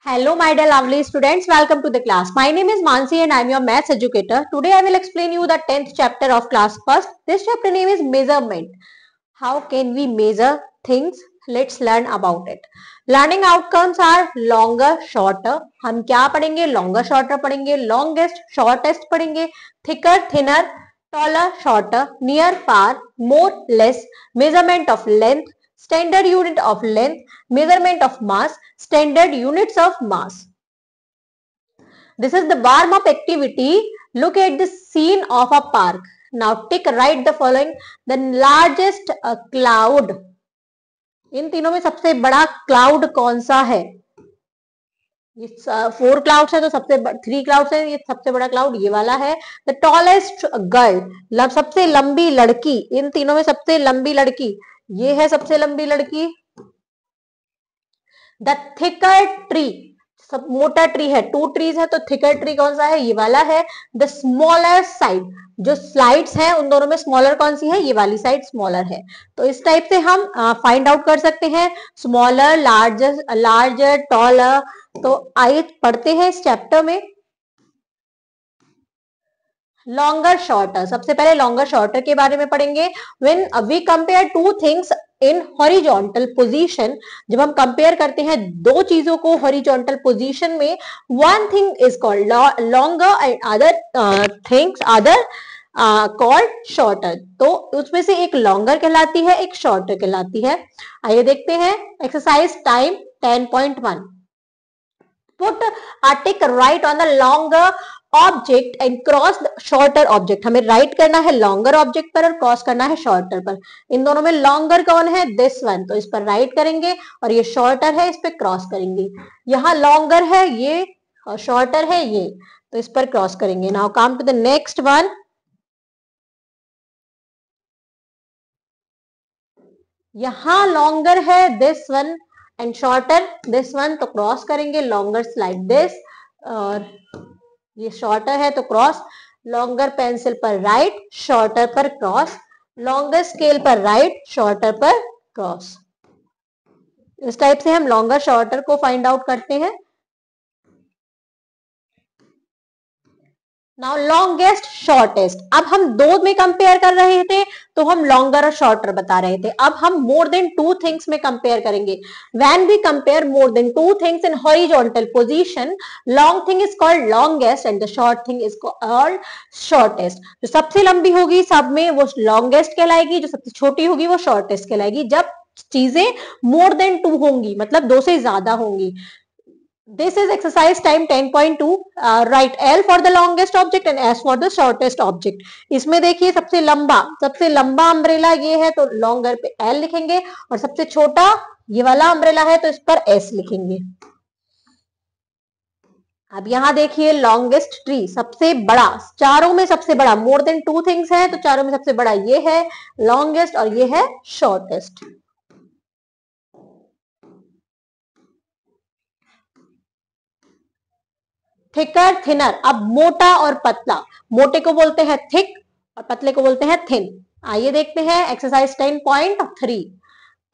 Hello, my dear lovely students. Welcome to the class. My name is Mansi and I am your maths educator. Today I will explain you the 10th chapter of class first. This chapter name is measurement. How can we measure things? Let's learn about it. Learning outcomes are longer, shorter. हम क्या पढ़ेंगे? Longer, shorter पढ़ेंगे. Longest, shortest पढ़ेंगे. Thicker, thinner, taller, shorter, near, far, more, less, measurement of length, standard unit of length, measurement of mass, standard units of mass. This is the warm up activity. Look at the scene of a park. Now tick write the following. The largest cloud. इन तीनों में सबसे बड़ा cloud कौन सा है? ये 4 clouds है तो सबसे 3 क्लाउड्स है, ये सबसे बड़ा क्लाउड ये वाला है. द टॉलेस्ट गर्ल, सबसे लंबी लड़की. इन तीनों में सबसे लंबी लड़की ये है, सबसे लंबी लड़की. द थिकर ट्री, सब मोटा ट्री है, 2 ट्रीज है तो थिकर ट्री कौन सा है? ये वाला है. द स्मॉलर साइड, जो स्लाइड्स हैं उन दोनों में स्मॉलर कौन सी है? ये वाली साइड स्मॉलर है. तो इस टाइप से हम फाइंड आउट कर सकते हैं स्मॉलर, लार्जर, लार्जर, टॉलर. तो आइए पढ़ते हैं इस चैप्टर में. लॉन्गर शॉर्टर, सबसे पहले लॉन्गर शॉर्टर के बारे में पढ़ेंगे. When we compare two things in horizontal position, जब हम कंपेयर करते हैं दो चीजों को हॉरिजॉन्टल पोजीशन में, one thing is called longer and other things other called shorter. तो उसमें से एक लॉन्गर कहलाती है, एक शॉर्टर कहलाती है. आइए देखते हैं exercise time 10.1. Put a tick right on the longer object and cross the shorter object. हमें राइट करना है लॉन्गर ऑब्जेक्ट पर और क्रॉस करना है शॉर्टर पर. इन दोनों में लॉन्गर कौन है? दिस वन, तो इस पर राइट करेंगे, और ये शॉर्टर है, इस पर क्रॉस करेंगे. यहाँ लॉन्गर है ये और शॉर्टर है ये, तो इस पर क्रॉस करेंगे. Now come to the next one. यहाँ लॉन्गर है this one and shorter this one, तो क्रॉस करेंगे. लॉन्गर स्लाइड दिस और ये शॉर्टर है तो क्रॉस. लॉन्गर पेंसिल पर राइट, शॉर्टर पर क्रॉस. लॉन्गर स्केल पर राइट, शॉर्टर पर क्रॉस. इस टाइप से हम लॉन्गर शॉर्टर को फाइंड आउट करते हैं. Now longest shortest. अब हम दो में कंपेयर कर रहे थे तो हम लॉन्गर और शॉर्टर बता रहे थे. अब हम मोर देन 2 थिंग्स में कंपेयर करेंगे. When we compare more than 2 things in horizontal position, long thing is called longest and the short thing is called shortest. जो सबसे लंबी होगी सब में वो लॉन्गेस्ट कहलाएगी, जो सबसे छोटी होगी वो शॉर्टेस्ट कहलाएगी. जब चीजें मोर देन 2 होंगी, मतलब 2 से ज्यादा होंगी. This is exercise time 10.2. Write L for the longest object and S for the shortest object. इसमें देखिए सबसे लंबा अम्ब्रेला ये है तो लॉन्गर पे L लिखेंगे, और सबसे छोटा ये वाला अम्ब्रेला है तो इस पर S लिखेंगे. अब यहाँ देखिए लॉन्गेस्ट ट्री, सबसे बड़ा, चारों में सबसे बड़ा, मोर देन 2 थिंग्स है तो चारों में सबसे बड़ा ये है लॉन्गेस्ट और ये है शॉर्टेस्ट. Thicker, thinner. अब मोटा और पतला, मोटे को बोलते हैं थिक और पतले को बोलते हैं थिन. आइए देखते हैं exercise 10.3.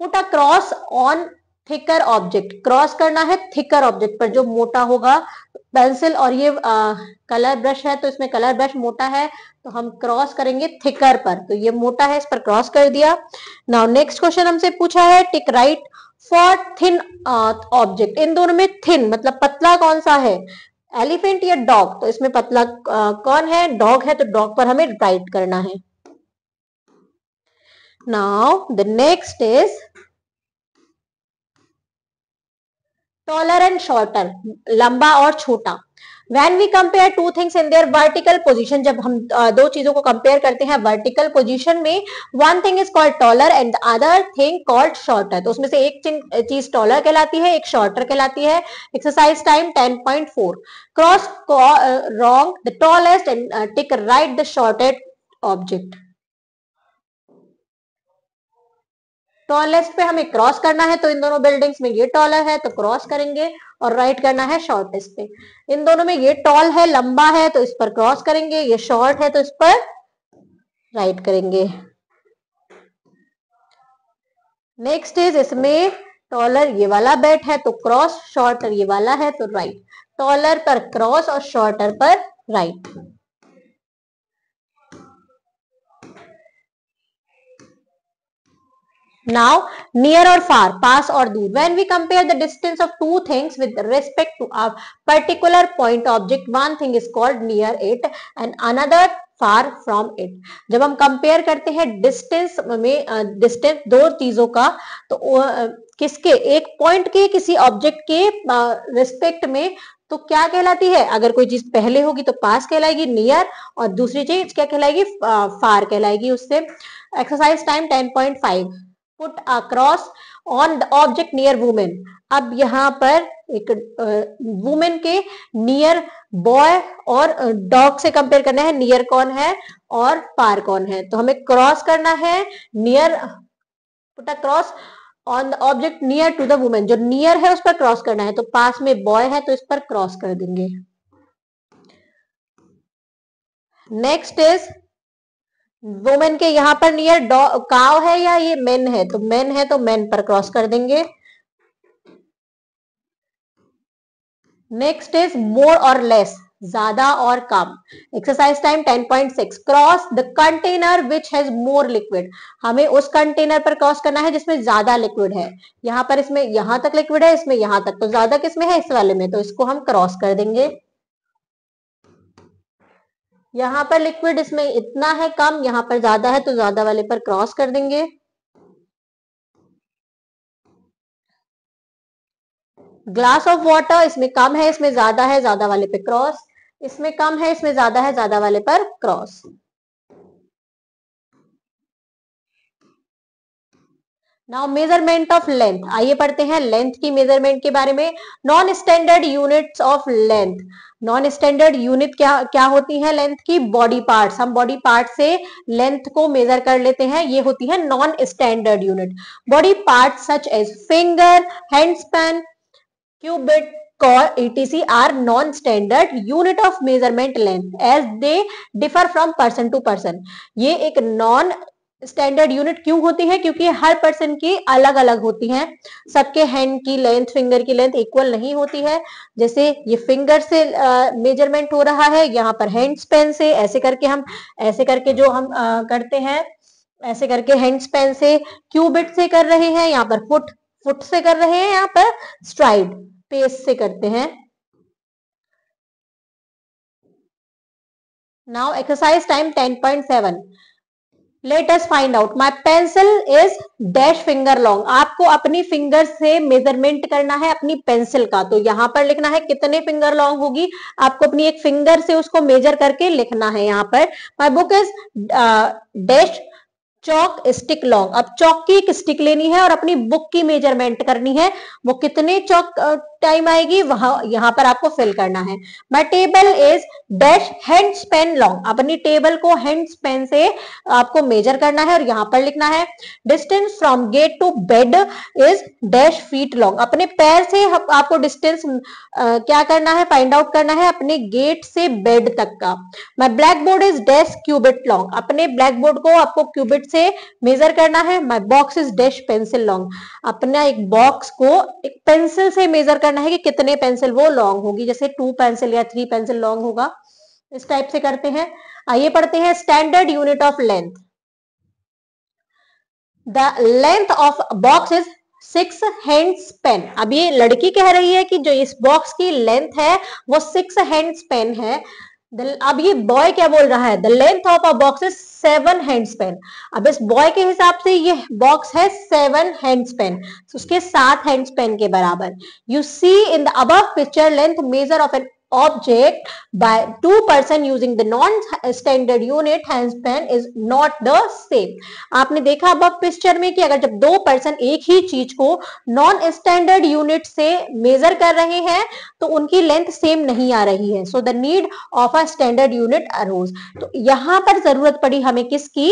Put a cross on thicker object. Cross करना है थिकर ऑब्जेक्ट पर जो मोटा होगा. पेंसिल और ये कलर ब्रश है तो इसमें कलर ब्रश मोटा है तो हम क्रॉस करेंगे थिकर पर, तो ये मोटा है, इस पर क्रॉस कर दिया. नाउ नेक्स्ट क्वेश्चन हमसे पूछा है tick right for thin object. इन दोनों में थिन मतलब पतला कौन सा है? एलिफेंट या डॉग? तो इसमें पतला कौन है? डॉग है, तो डॉग पर हमें राइट करना है. Now the next is taller and shorter, लंबा और छोटा. When we compare two things in their vertical position, जब हम दो चीजों को कंपेयर करते हैं वर्टिकल पोजीशन में, one thing is called taller and the other thing called shorter. तो उसमें से एक चीज टॉलर कहलाती है, एक शॉर्टर कहलाती है. Exercise time 10.4. Cross wrong the tallest and tick right the shortest object. Tallest पे हमें क्रॉस करना है तो इन दोनों बिल्डिंग्स में ये टॉलर है तो क्रॉस करेंगे, और राइट करना है शॉर्टेस्ट पे. इन दोनों में ये टॉल है, लंबा है तो इस पर क्रॉस करेंगे, ये शॉर्ट है तो इस पर राइट करेंगे. नेक्स्ट इज इसमें टॉलर ये वाला बैट है तो क्रॉस, शॉर्टर ये वाला है तो राइट। टॉलर पर क्रॉस और शॉर्टर पर right. Now, near or far, pass or दूर. When we compare the distance of two things with respect to a particular point object, one thing is called near it and another far from it. जब हम compare करते हैं distance में, distance दो चीजों का, तो किसके, एक पॉइंट के किसी ऑब्जेक्ट के रिस्पेक्ट में, तो क्या कहलाती है, अगर कोई चीज पहले होगी तो पास कहलाएगी नियर, और दूसरी चीज क्या कहलाएगी, फार कहलाएगी उससे। Exercise time 10.5, put a cross on the object near women. अब यहाँ पर एक वुमेन के नियर बॉय और डॉग से कंपेयर करना है, नियर कौन है और फार कौन है। तो हमें क्रॉस करना है, near, put a cross on the object near to the women, जो नियर है उस पर क्रॉस करना है, तो पास में बॉय है तो इस पर क्रॉस कर देंगे। नेक्स्ट इज वुमेन के यहाँ पर नियर काव है या ये मेन है, तो मेन है तो मेन पर क्रॉस कर देंगे। नेक्स्ट इज मोर और लेस, ज्यादा और कम। Exercise time 10.6, cross the container which has more liquid. हमें उस कंटेनर पर क्रॉस करना है जिसमें ज्यादा लिक्विड है। यहाँ पर इसमें यहां तक लिक्विड है, इसमें यहां तक, तो ज्यादा किसमें है, इस वाले में, तो इसको हम क्रॉस कर देंगे। यहाँ पर लिक्विड इसमें इतना है कम, यहाँ पर ज्यादा है तो ज्यादा वाले पर क्रॉस कर देंगे। ग्लास ऑफ वाटर, इसमें कम है, इसमें ज्यादा है, ज्यादा वाले पे क्रॉस। इसमें कम है, इसमें ज्यादा है, ज्यादा वाले पर cross. Now measurement of length, आइए पढ़ते हैं लेंथ की मेजरमेंट के बारे में। Non standard units of length, non standard unit क्या क्या होती है लेंथ की, बॉडी पार्ट्स। हम बॉडी पार्ट से लेंथ को मेजर कर लेते हैं, ये होती है non standard unit. Body part such as finger, hand span, cubit, etc are non-standard unit of measurement length as they differ from person to person। ये एक नॉन स्टैंडर्ड यूनिट क्यों होती है, क्योंकि हर पर्सन की अलग अलग होती हैं। सबके हैंड की लेंथ, फिंगर की लेंथ इक्वल नहीं होती है। जैसे ये फिंगर से मेजरमेंट हो रहा है, यहाँ पर हैंड स्पेन से, ऐसे करके हम, ऐसे करके जो हम करते हैं, ऐसे करके हैंड स्पेन से, क्यूबिट से कर रहे हैं, यहाँ पर फुट, फुट से कर रहे हैं, यहाँ पर स्ट्राइड, पेस से करते हैं। Now exercise time 10.7, let us find out my pencil is dash finger long. आपको अपनी फिंगर से मेजरमेंट करना है अपनी पेंसिल का, तो यहां पर लिखना है कितने फिंगर लॉन्ग होगी, आपको अपनी एक फिंगर से उसको मेजर करके लिखना है। यहाँ पर my book is dash Chowk stick long. अब चौक की एक स्टिक लेनी है और अपनी बुक की मेजरमेंट करनी है, वो कितने चौक टाइम आएगी वहां, यहां पर आपको फिल करना है। My table is dash hand Spain long. अपनी टेबल को हैंड स्पेन से आपको मेजर करना है और यहां पर लिखना है distance from gate to bed is dash feet long. अपने पैर से आपको डिस्टेंस क्या करना है, फाइंड आउट करना है अपने गेट से बेड तक का। My black board is dash cubit long. अपने ब्लैक बोर्ड को आपको क्यूबिट से मेजर करना है। My box is dash pencil long. अपना एक बॉक्स को एक पेंसिल से मेजर करना है कि कितने पेंसिल वो लॉन्ग होगी, जैसे 2 पेंसिल या 3 पेंसिल लॉन्ग होगा, इस टाइप से करते हैं। आइए पढ़ते हैं standard unit of length. The length of box is 6 hand Spain. अब ये लड़की कह रही है कि जो इस बॉक्स की लेंथ है वो 6 हैंड स्पेन है। अब ये बॉय क्या बोल रहा है, the length of a box is 7 hand Spain. अब इस बॉय के हिसाब से ये बॉक्स है 7 हैंड स्पेन, उसके 7 हैंड स्पेन के बराबर। You see in the above picture length measure of an object by 2 person using the non-standard unit hand span is not the same। आपने देखा अब पिक्चर में कि अगर जब 2 पर्सन एक ही चीज को नॉन स्टैंडर्ड यूनिट से मेजर कर रहे हैं तो उनकी लेंथ सेम नहीं आ रही है। So the need of a standard unit arose. तो यहां पर जरूरत पड़ी हमें किसकी,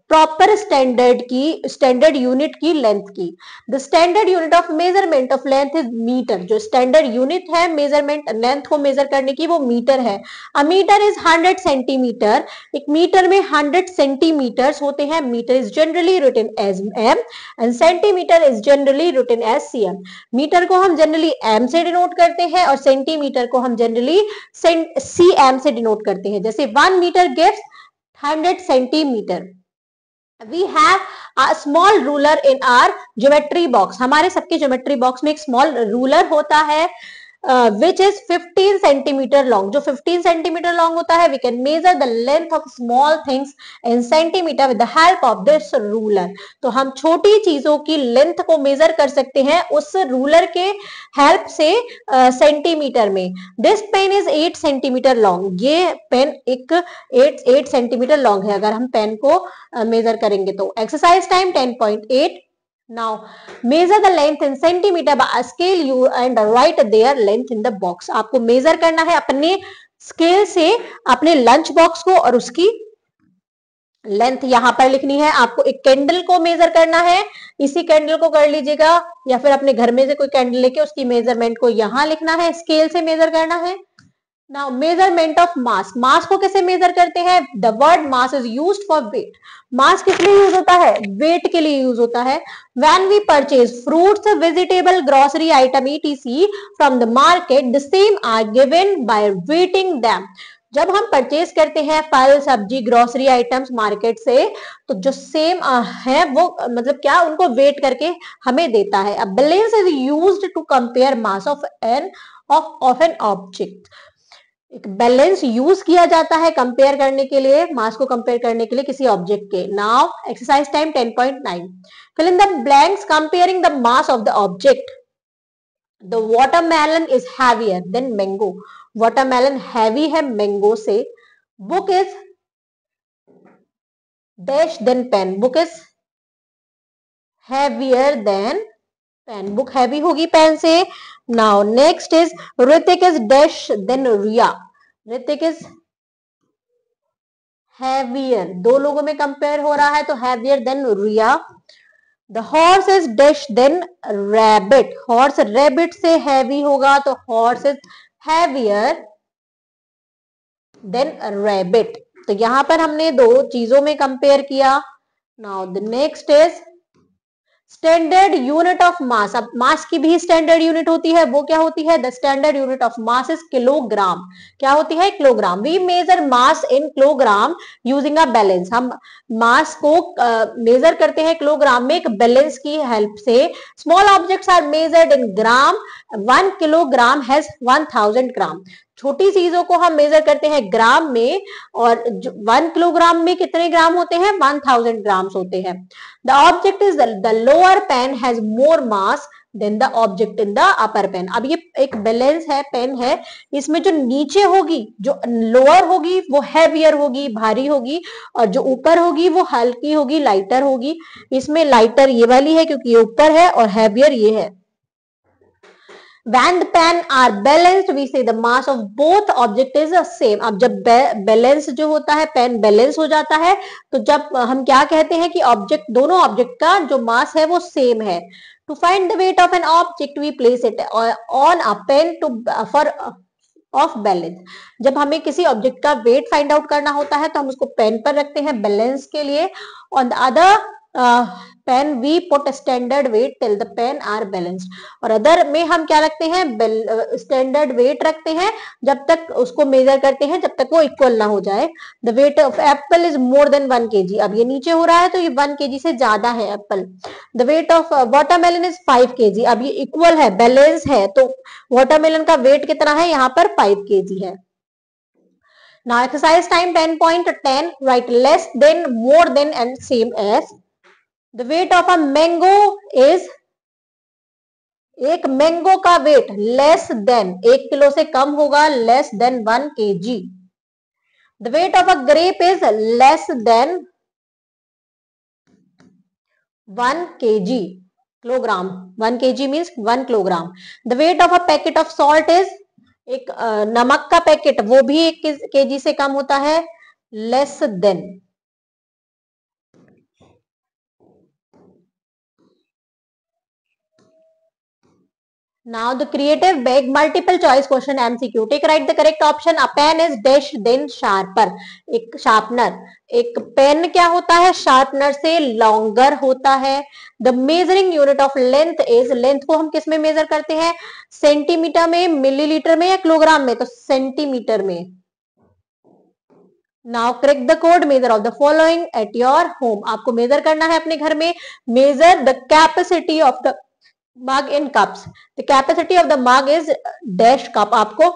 प्रॉपर स्टैंडर्ड यूनिट की लेंथ की। The standard unit of measurement of length is metre. जो स्टैंडर्ड यूनिट है मेजरमेंट लेंथ को मेजर करने की वो मीटर है। A metre is 100 centimetre. एक मीटर में 100 सेंटीमीटर्स होते हैं। Metre is generally written as M and centimetre is generally written as CM. Metre को हम जनरली एम से डिनोट करते हैं और सेंटीमीटर को हम जनरली सीएम से डिनोट करते हैं। जैसे 1 metre gives 100 centimetre. We have a small ruler in our geometry box. हमारे सबके geometry box में एक small ruler होता है which is 15 सेंटीमीटर लॉन्ग। जो 15 सेंटीमीटर लॉन्ग होता है, we can measure the length of small things in centimeter with the help of this ruler. तो हम छोटी चीजों की लेंथ को मेजर कर सकते हैं उस रूलर के हेल्प से सेंटीमीटर में। This pen is 8 centimetre long. ये पेन एक 8 सेंटीमीटर लॉन्ग है अगर हम पेन को मेजर करेंगे तो। Exercise time 10.8। Now measure the length in centimeter by a scale you and write their length in the box. आपको मेजर करना है अपने स्केल से अपने लंच बॉक्स को और उसकी लेंथ यहां पर लिखनी है। आपको एक कैंडल को मेजर करना है, इसी कैंडल को कर लीजिएगा या फिर अपने घर में से कोई कैंडल लेके उसकी मेजरमेंट को यहां लिखना है, स्केल से मेजर करना है। Now measurement of mass. Mass को कैसे मेजर करते हैं? The word mass is used for weight. Mass किस लिए यूज होता है? वेट के लिए यूज होता है। When we purchase fruits, vegetable, grocery item etc from the market, the same are given by weighting them. जब हम परचेज करते हैं फल, सब्जी, ग्रोसरी आइटम्स मार्केट से, तो जो सेम है वो मतलब क्या, उनको वेट करके हमें देता है। A balance is used to compare mass of an object. एक बैलेंस यूज किया जाता है कंपेयर करने के लिए, मास को कंपेयर करने के लिए किसी ऑब्जेक्ट के। Now exercise time 10.9। Fill in the blanks comparing the mass of the object. The watermelon is heavier than mango. Watermelon heavy है मैंगो से। Book is dash than pen. Book is heavier than pen. Book heavy होगी pen से। Now next is Hrithik is dash than Riya. Hrithik is heavier. दो लोगों में compare हो रहा है तो heavier than Riya. The horse is dash then rabbit. Horse rabbit से हैवी होगा तो horse is heavier than rabbit. तो यहां पर हमने दो चीजों में कंपेयर किया। Now the next is standard unit of mass. अब मास की भी स्टैंडर्ड यूनिट होती है, वो क्या होती है? The standard unit of mass is kilogram. क्या होती है? Kilogram. We measure mass in kilogram using a balance. हम मास को मेजर करते हैं किलोग्राम में एक बैलेंस की हेल्प से। Small objects are measured in gram. 1 kilogram has 1000 gram. छोटी चीजों को हम मेजर करते हैं ग्राम में, और 1 किलोग्राम में कितने ग्राम होते हैं? 1000 ग्राम्स होते हैं। The object is the lower pan has more mass than the object in the upper pan. अब ये एक बैलेंस है, पेन है, इसमें जो नीचे होगी, जो लोअर होगी वो हैवियर होगी, भारी होगी, और जो ऊपर होगी वो हल्की होगी, लाइटर होगी। इसमें लाइटर ये वाली है क्योंकि ये ऊपर है, और हैवियर ये है। When the pen are balanced, we say the mass of both object is the same. अब जब बैलेंस जो होता है, पेन बैलेंस हो जाता है, तो जब हम क्या कहते हैं कि ऑब्जेक्ट, दोनों ऑब्जेक्ट का जो मास है वो सेम है। To find the weight of an object, we place it on a pen to for of balance. जब हमें किसी ऑब्जेक्ट का वेट फाइंड आउट करना होता है तो हम उसको पेन पर रखते हैं बैलेंस के लिए। On the other pan we put standard weight till the pan are balanced. और अदर में हम क्या रखते हैं? स्टैंडर्ड वेट रखते हैं जब तक उसको मेजर करते हैं, जब तक वो इक्वल ना हो जाए। The weight of Apple is more than 1 kg। अब ये नीचे हो रहा है तो ये 1 kg से ज्यादा है Apple. The weight of watermelon is 5 kg। अब ये इक्वल है, बैलेंस है, तो वाटरमेलन का वेट कितना है? यहाँ पर 5 kg है। Now exercise time 10.10. Write less than, more than and same as. The weight of a mango is, एक मैंगो का वेट लेस देन, 1 किलो से कम होगा, less than 1 kg। The weight of a grape is less than 1 kg, kilogram. 1 kg means 1 kilogram. The weight of a packet of salt is, एक नमक का packet, वो भी 1 kg से कम होता है, less than Now the creative big multiple choice question MCQ. Take right the correct option. A pen is dash then sharper. एक sharpener, एक पेन क्या होता है, शार्पनर से लॉन्गर होता है. The measuring unit of length is, length को हम किस में मेजर करते हैं, सेंटीमीटर में, मिलीलीटर में या किलोग्राम में, तो सेंटीमीटर में. Now correct the code, measure of the following at your home. आपको मेजर करना है अपने घर में. Measure the capacity of the mug in cups. The capacity of the mug is dash cup. आपको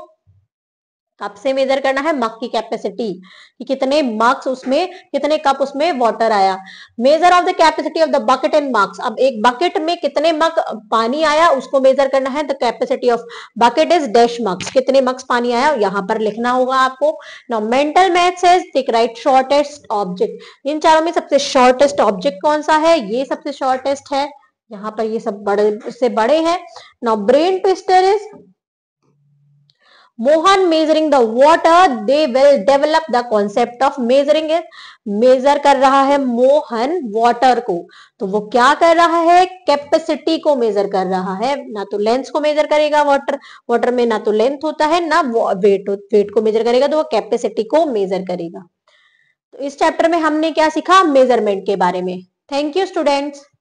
कप से मेजर करना है मग की कैपेसिटी कि कितने मग्स उसमें, कितने कप उसमें वाटर आया. Measure of the capacity of the bucket in mugs. अब एक बकेट में कितने मग पानी आया उसको मेजर करना है. The capacity of bucket is dash mugs. कितने मग्स पानी आया यहां पर लिखना होगा आपको. Now mental math says take right shortest object. इन चारों में सबसे शॉर्टेस्ट ऑब्जेक्ट कौन सा है, ये सबसे शॉर्टेस्ट है. यहाँ पर ये सब बड़े से बड़े हैं. Now brain twister is Mohan measuring the water. They will develop the concept of measuring it. Measure कर रहा है मोहन वाटर को, तो वो क्या कर रहा है, कैपेसिटी को मेजर कर रहा है. ना तो लेंथ को मेजर करेगा, वाटर वाटर में ना तो लेंथ होता है ना वेट, वेट को मेजर करेगा, तो वो कैपेसिटी को मेजर करेगा. तो इस चैप्टर में हमने क्या सीखा, मेजरमेंट के बारे में. Thank you students.